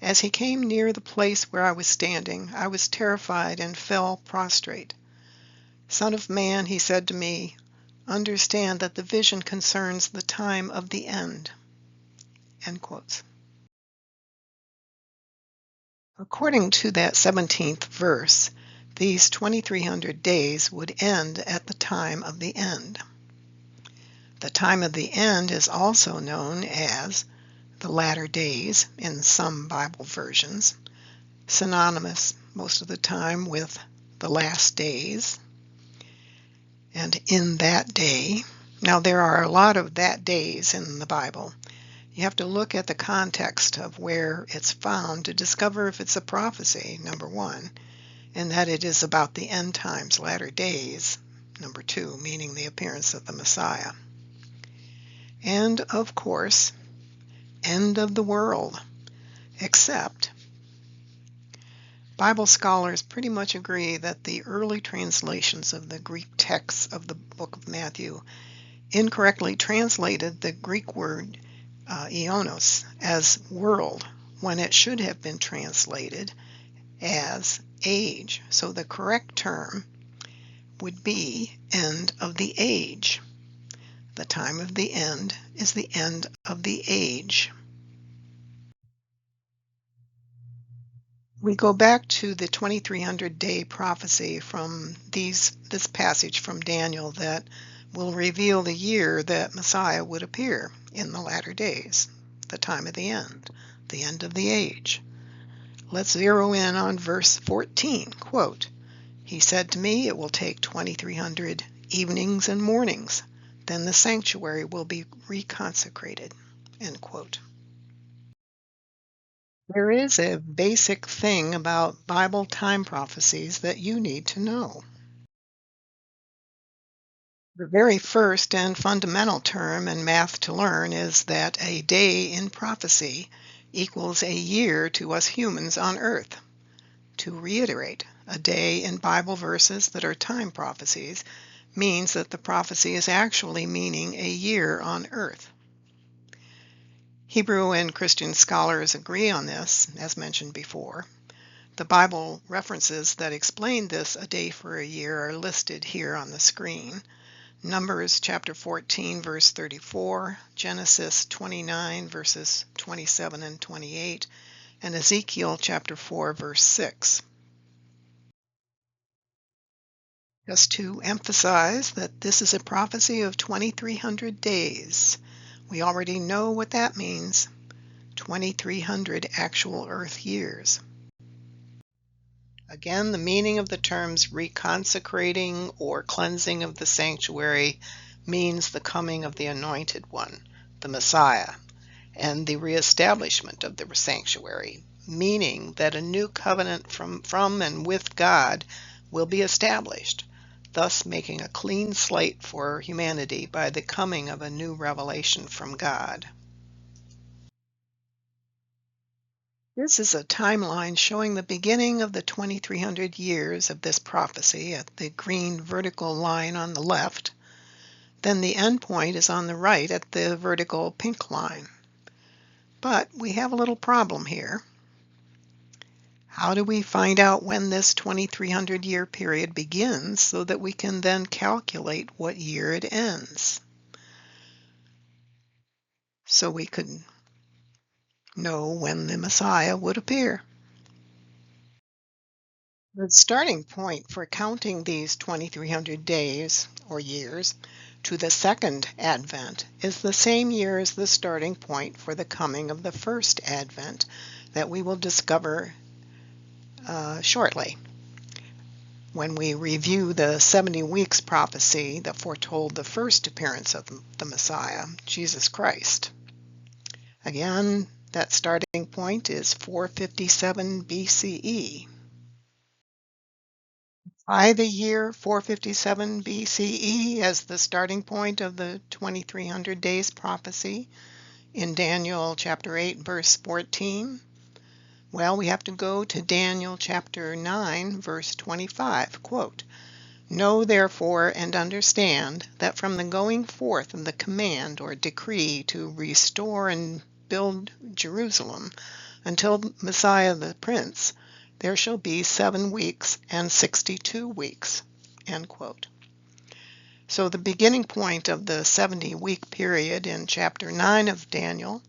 "As he came near the place where I was standing, I was terrified and fell prostrate. 'Son of man,' he said to me, 'understand that the vision concerns the time of the end.'" End quotes. According to that 17th verse, these 2,300 days would end at the time of the end. The time of the end is also known as the latter days in some Bible versions, synonymous most of the time with the last days. And in that day, now there are a lot of that days in the Bible. You have to look at the context of where it's found to discover if it's a prophecy, number one, and that it is about the end times, latter days, number two, meaning the appearance of the Messiah. And, of course, end of the world, except Bible scholars pretty much agree that the early translations of the Greek texts of the book of Matthew incorrectly translated the Greek word eonos as world when it should have been translated as age. So the correct term would be end of the age. The time of the end is the end of the age. We go back to the 2,300-day prophecy from this passage from Daniel that will reveal the year that Messiah would appear in the latter days, the time of the end of the age. Let's zero in on verse 14. Quote, "He said to me, 'It will take 2,300 evenings and mornings. Then the sanctuary will be reconsecrated.'" End quote. There is a basic thing about Bible time prophecies that you need to know. The very first and fundamental term in math to learn is that a day in prophecy equals a year to us humans on Earth. To reiterate, a day in Bible verses that are time prophecies means that the prophecy is actually meaning a year on Earth. Hebrew and Christian scholars agree on this, as mentioned before. The Bible references that explain this a day for a year are listed here on the screen. Numbers chapter 14, verse 34, Genesis 29, verses 27 and 28, and Ezekiel chapter 4, verse 6. Just to emphasize that this is a prophecy of 2,300 days. We already know what that means. 2,300 actual Earth years. Again, the meaning of the terms reconsecrating or cleansing of the sanctuary means the coming of the Anointed One, the Messiah, and the reestablishment of the sanctuary, meaning that a new covenant from and with God will be established, thus making a clean slate for humanity by the coming of a new revelation from God. This is a timeline showing the beginning of the 2,300 years of this prophecy at the green vertical line on the left. Then the end point is on the right at the vertical pink line. But we have a little problem here. How do we find out when this 2,300-year period begins so that we can then calculate what year it ends? So we could know when the Messiah would appear. The starting point for counting these 2,300 days or years to the second advent is the same year as the starting point for the coming of the first advent that we will discover shortly when we review the 70 weeks prophecy that foretold the first appearance of the Messiah, Jesus Christ. Again, That starting point is 457 BCE. By the year 457 BCE as the starting point of the 2300 days prophecy in Daniel chapter 8 verse 14, well, we have to go to Daniel chapter 9 verse 25, quote, "Know therefore and understand that from the going forth of the command or decree to restore and build Jerusalem until Messiah the Prince, there shall be 7 weeks and 62 weeks." End quote. So the beginning point of the 70-week period in chapter 9 of Daniel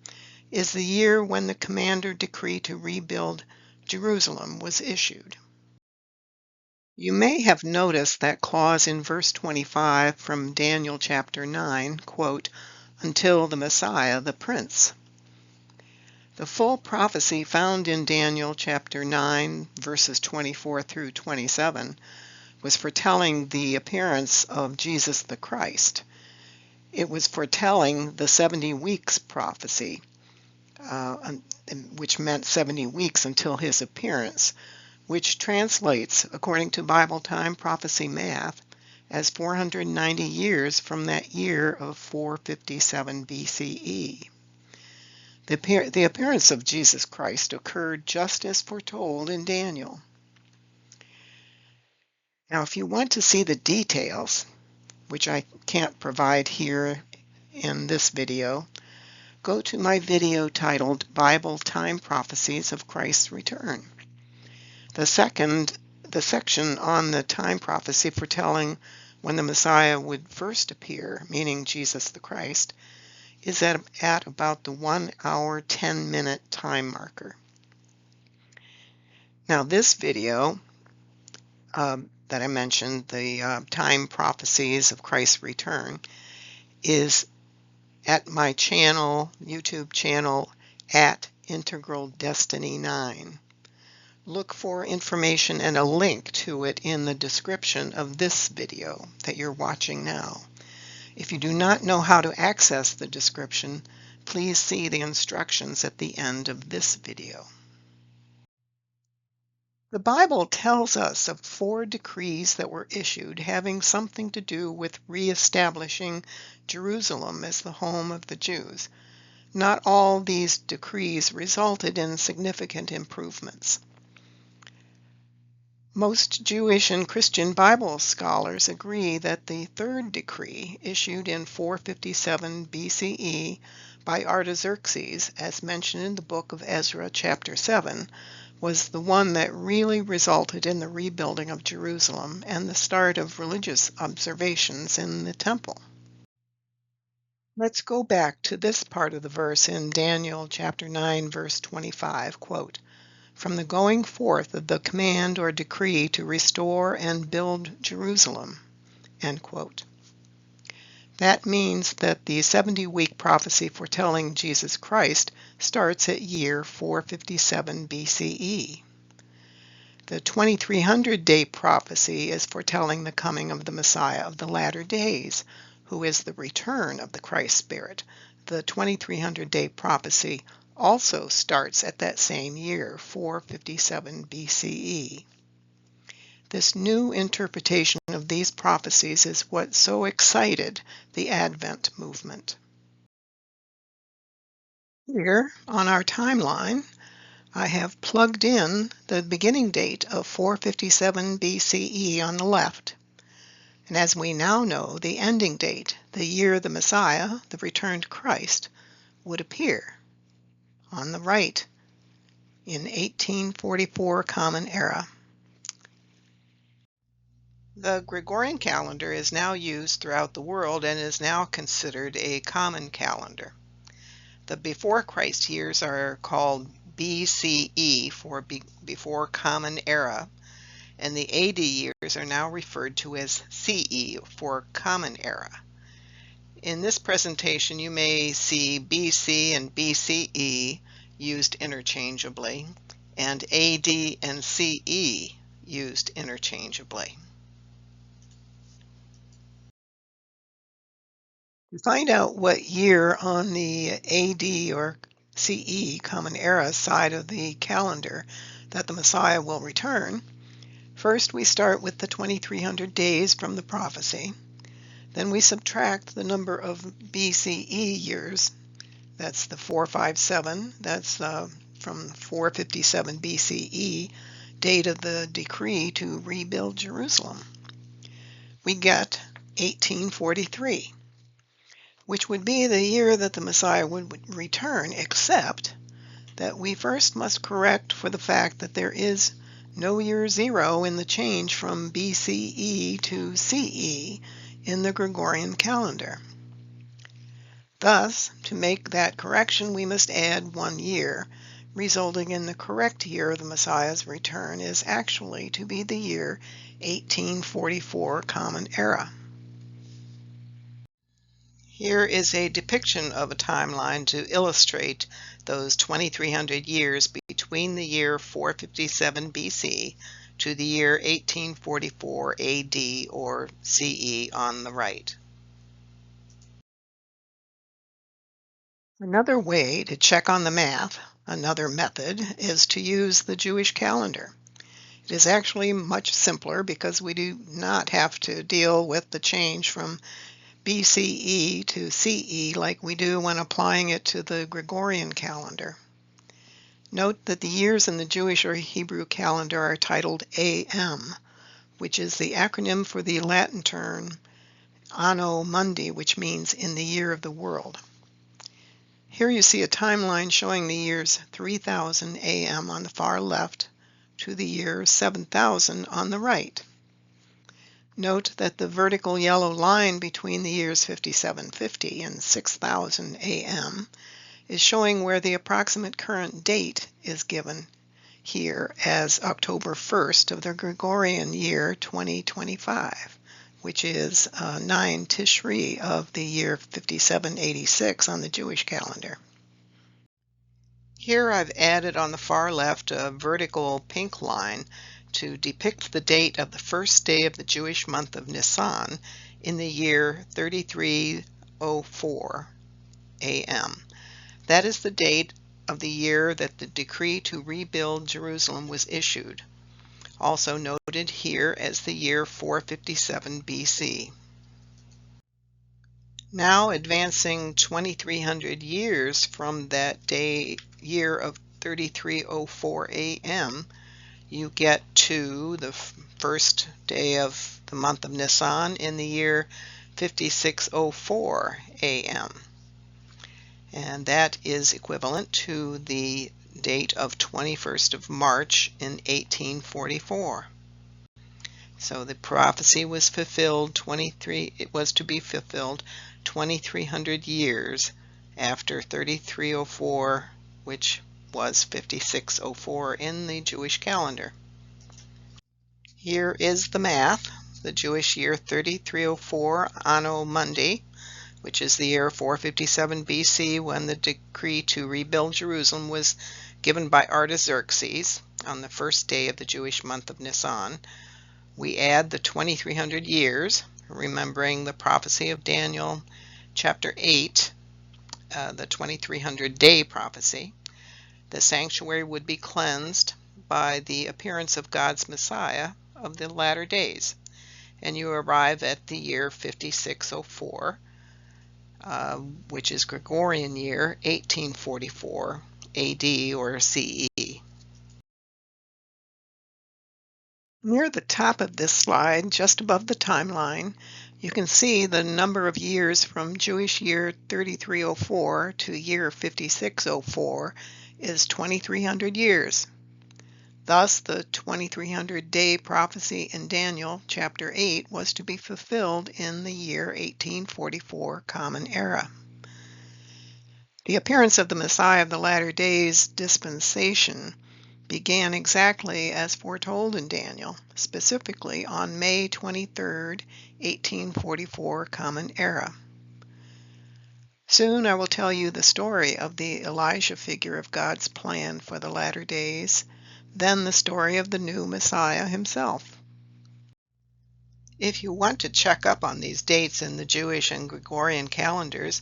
is the year when the command or decree to rebuild Jerusalem was issued. You may have noticed that clause in verse 25 from Daniel chapter 9, quote, "until the Messiah, the Prince." The full prophecy found in Daniel chapter 9, verses 24 through 27, was foretelling the appearance of Jesus the Christ. It was foretelling the 70 weeks prophecy, which meant 70 weeks until his appearance, which translates, according to Bible time prophecy math, as 490 years from that year of 457 BCE. The appearance of Jesus Christ occurred just as foretold in Daniel. Now, if you want to see the details, which I can't provide here in this video, go to my video titled Bible Time Prophecies of Christ's Return. The section on the time prophecy foretelling when the Messiah would first appear, meaning Jesus the Christ, is at about the 1 hour 10-minute time marker. Now this video that I mentioned, the time prophecies of Christ's return, is at my channel, YouTube channel, at Integral Destiny 9. Look for information and a link to it in the description of this video that you're watching now. If you do not know how to access the description, please see the instructions at the end of this video. The Bible tells us of 4 decrees that were issued having something to do with reestablishing Jerusalem as the home of the Jews. Not all these decrees resulted in significant improvements. Most Jewish and Christian Bible scholars agree that the 3rd decree, issued in 457 BCE by Artaxerxes, as mentioned in the book of Ezra chapter 7, was the one that really resulted in the rebuilding of Jerusalem and the start of religious observations in the temple. Let's go back to this part of the verse in Daniel chapter 9, verse 25, quote, "From the going forth of the command or decree to restore and build Jerusalem," end quote. That means that the 70-week prophecy foretelling Jesus Christ starts at year 457 BCE. The 2300-day prophecy is foretelling the coming of the Messiah of the latter days, who is the return of the Christ Spirit. The 2300-day prophecy also starts at that same year, 457 BCE. This new interpretation of these prophecies is what so excited the Advent movement. Here on our timeline, I have plugged in the beginning date of 457 BCE on the left. And as we now know, the ending date, the year the Messiah, the returned Christ, would appear on the right in 1844 Common Era. The Gregorian calendar is now used throughout the world and is now considered a common calendar. The before Christ years are called BCE for before Common Era, and the AD years are now referred to as CE for Common Era. In this presentation you may see BC and BCE used interchangeably, and AD and CE used interchangeably. To find out what year on the AD or CE, Common Era, side of the calendar that the Messiah will return, first we start with the 2300 days from the prophecy. Then we subtract the number of BCE years. That's the 457. That's from 457 BCE, date of the decree to rebuild Jerusalem. We get 1843, which would be the year that the Messiah would return, except that we first must correct for the fact that there is no year zero in the change from BCE to CE in the Gregorian calendar. Thus, to make that correction, we must add 1 year, resulting in the correct year of the Messiah's return is actually to be the year 1844 Common Era. Here is a depiction of a timeline to illustrate those 2300 years between the year 457 BC to the year 1844 AD or CE on the right. Another way to check on the math, another method, is to use the Jewish calendar. It is actually much simpler because we do not have to deal with the change from BCE to CE like we do when applying it to the Gregorian calendar. Note that the years in the Jewish or Hebrew calendar are titled AM, which is the acronym for the Latin term Anno Mundi, which means in the year of the world. Here you see a timeline showing the years 3000 AM on the far left to the year 7000 on the right. Note that the vertical yellow line between the years 5750 and 6000 AM is showing where the approximate current date is given here as October 1st of the Gregorian year 2025, which is 9 Tishri of the year 5786 on the Jewish calendar. Here I've added on the far left a vertical pink line to depict the date of the first day of the Jewish month of Nisan in the year 3304 AM. That is the date of the year that the decree to rebuild Jerusalem was issued, also noted here as the year 457 BC. Now advancing 2300 years from that year of 3304 AM, you get to the first day of the month of Nisan in the year 5604 AM. And that is equivalent to the date of 21st of March in 1844. So the prophecy was fulfilled it was to be fulfilled 2300 years after 3304, which was 5604 in the Jewish calendar. Here is the math. The Jewish year 3304 Anno Mundi, which is the year 457 BC when the decree to rebuild Jerusalem was given by Artaxerxes on the first day of the Jewish month of Nisan. We add the 2300 years, remembering the prophecy of Daniel chapter 8, the 2300 day prophecy. The sanctuary would be cleansed by the appearance of God's Messiah of the latter days, and you arrive at the year 5604, which is Gregorian year 1844 AD or CE. Near the top of this slide, just above the timeline, you can see the number of years from Jewish year 3304 to year 5604 is 2300 years. Thus, the 2300 day prophecy in Daniel chapter 8 was to be fulfilled in the year 1844 Common Era. The appearance of the Messiah of the latter days dispensation began exactly as foretold in Daniel, specifically on May 23, 1844 Common Era. Soon I will tell you the story of the Elijah figure of God's plan for the latter days, then the story of the new Messiah himself. If you want to check up on these dates in the Jewish and Gregorian calendars,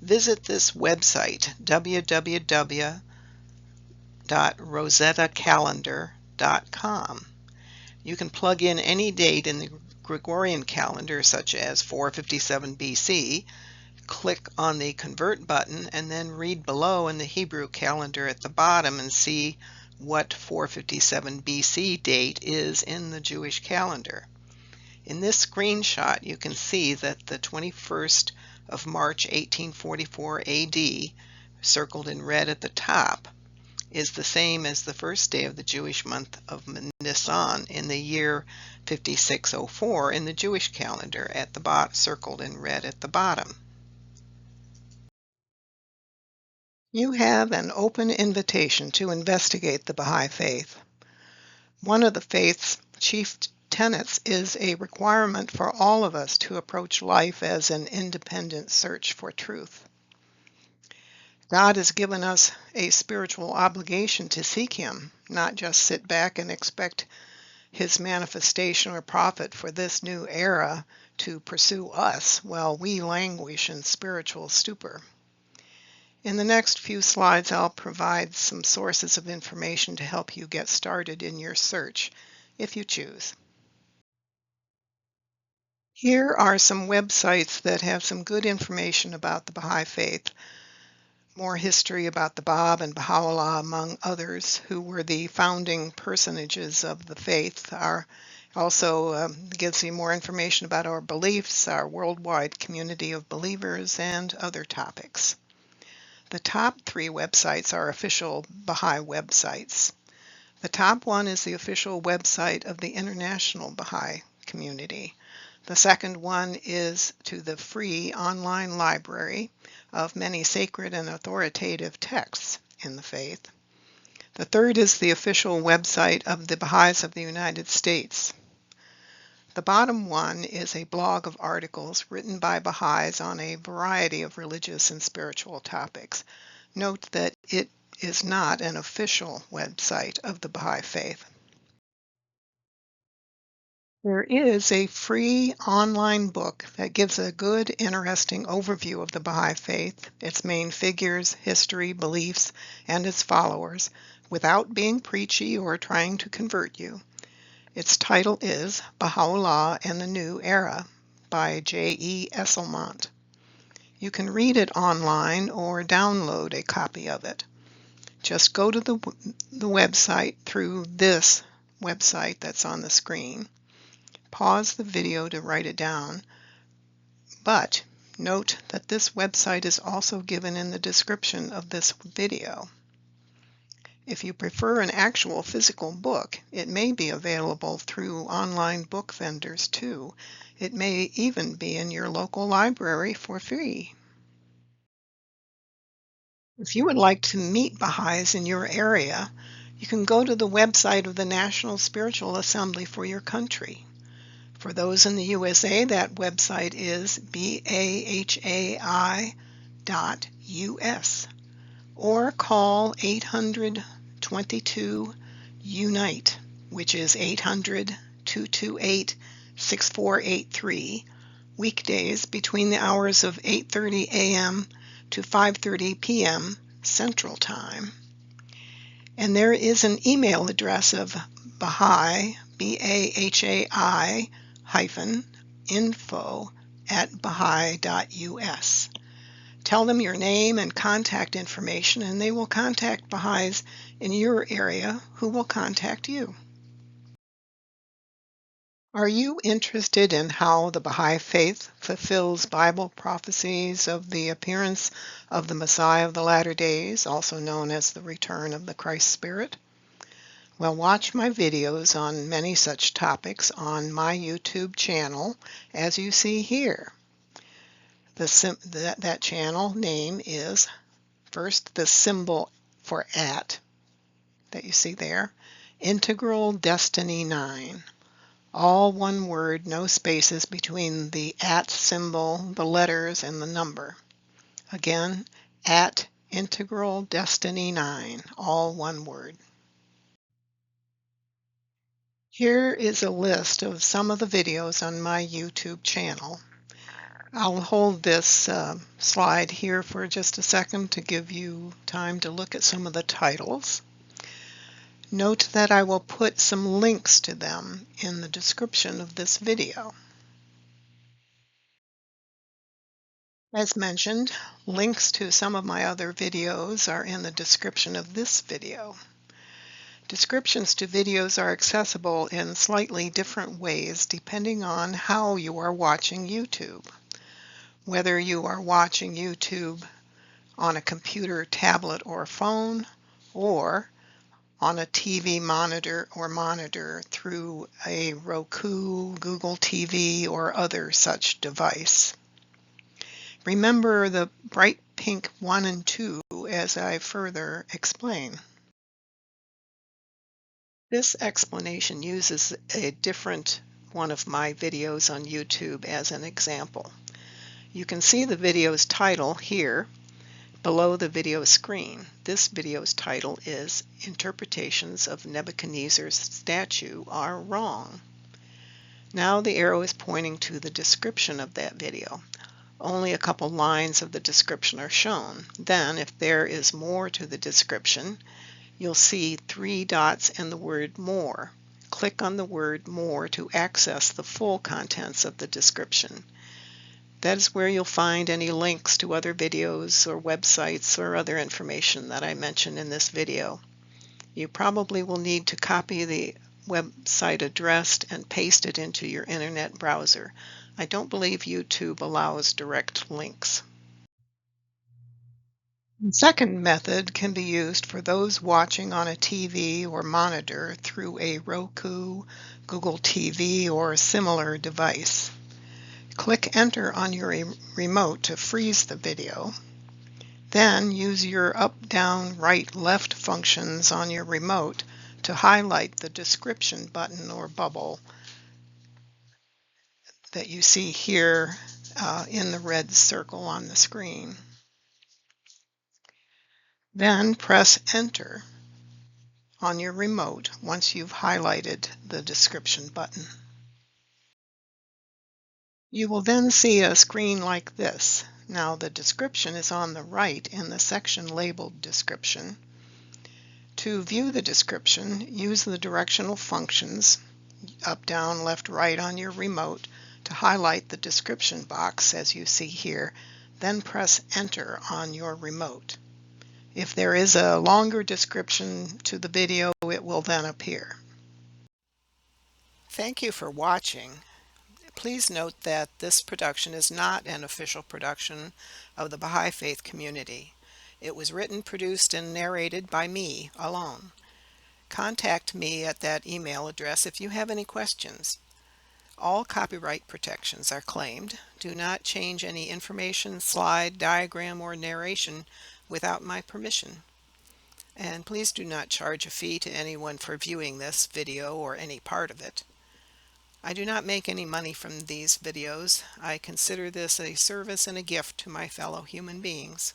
Visit this website, www.rosettacalendar.com. You can plug in any date in the Gregorian calendar, such as 457 BC, click on the Convert button, and then read below in the Hebrew calendar at the bottom and see what 457 BC date is in the Jewish calendar. In this screenshot, you can see that the 21st of March 1844 AD, circled in red at the top, is the same as the first day of the Jewish month of Nisan in the year 5604 in the Jewish calendar, at the bottom, circled in red at the bottom. You have an open invitation to investigate the Baha'i faith. One of the faith's chief tenets is a requirement for all of us to approach life as an independent search for truth. God has given us a spiritual obligation to seek Him, not just sit back and expect His manifestation or prophet for this new era to pursue us while we languish in spiritual stupor. In the next few slides, I'll provide some sources of information to help you get started in your search, if you choose. Here are some websites that have some good information about the Baha'i faith. More history about the Bab and Baha'u'llah, among others, who were the founding personages of the faith. Also gives you more information about our beliefs, our worldwide community of believers, and other topics. The top 3 websites are official Baha'i websites. The top one is the official website of the International Baha'i Community. The second one is to the free online library of many sacred and authoritative texts in the faith. The third is the official website of the Baha'is of the United States. The bottom one is a blog of articles written by Baha'is on a variety of religious and spiritual topics. Note that it is not an official website of the Baha'i faith. There is a free online book that gives a good, interesting overview of the Baha'i faith, its main figures, history, beliefs, and its followers, without being preachy or trying to convert you. Its title is Baha'u'llah and the New Era by J.E. Esselmont. You can read it online or download a copy of it. Just go to the website through this website that's on the screen. Pause the video to write it down, but note that this website is also given in the description of this video. If you prefer an actual physical book, it may be available through online book vendors too. It may even be in your local library for free. If you would like to meet Baha'is in your area, you can go to the website of the National Spiritual Assembly for your country. For those in the USA, that website is bahai.us, or call 800-22-UNITE, which is 800-228-6483, weekdays between the hours of 8:30 a.m. to 5:30 p.m. Central Time. And there is an email address of Baha'i, BAHAI, info@baha'i.us. Tell them your name and contact information, and they will contact Baha'is in your area who will contact you. Are you interested in how the Baha'i faith fulfills Bible prophecies of the appearance of the Messiah of the latter days, also known as the return of the Christ Spirit? Well, watch my videos on many such topics on my YouTube channel, as you see here. That channel name is, first, the symbol for @ that you see there, Integral Destiny 9. All one word, no spaces between the @ symbol, the letters, and the number. Again, @Integral Destiny 9, all one word. Here is a list of some of the videos on my YouTube channel. I'll hold this slide here for just a second to give you time to look at some of the titles. Note that I will put some links to them in the description of this video. As mentioned, links to some of my other videos are in the description of this video. Descriptions to videos are accessible in slightly different ways depending on how you are watching YouTube. Whether you are watching YouTube on a computer, tablet, or phone, or on a TV monitor through a Roku, Google TV, or other such device. Remember the bright pink 1 and 2 as I further explain. This explanation uses a different one of my videos on YouTube as an example. You can see the video's title here below the video screen. This video's title is Interpretations of Nebuchadnezzar's Statue Are Wrong. Now the arrow is pointing to the description of that video. Only a couple lines of the description are shown. Then, if there is more to the description, you'll see 3 dots and the word More. Click on the word More to access the full contents of the description. That is where you'll find any links to other videos or websites or other information that I mentioned in this video. You probably will need to copy the website address and paste it into your internet browser. I don't believe YouTube allows direct links. The second method can be used for those watching on a TV or monitor through a Roku, Google TV, or a similar device. Click Enter on your remote to freeze the video. Then use your up, down, right, left functions on your remote to highlight the description button or bubble that you see here in the red circle on the screen. Then press Enter on your remote once you've highlighted the description button. You will then see a screen like this. Now the description is on the right in the section labeled Description. To view the description, use the directional functions up, down, left, right on your remote to highlight the description box as you see here, then press Enter on your remote. If there is a longer description to the video, it will then appear. Thank you for watching. Please note that this production is not an official production of the Baha'i Faith community. It was written, produced, and narrated by me alone. Contact me at that email address if you have any questions. All copyright protections are claimed. Do not change any information, slide, diagram, or narration without my permission. And please do not charge a fee to anyone for viewing this video or any part of it. I do not make any money from these videos. I consider this a service and a gift to my fellow human beings.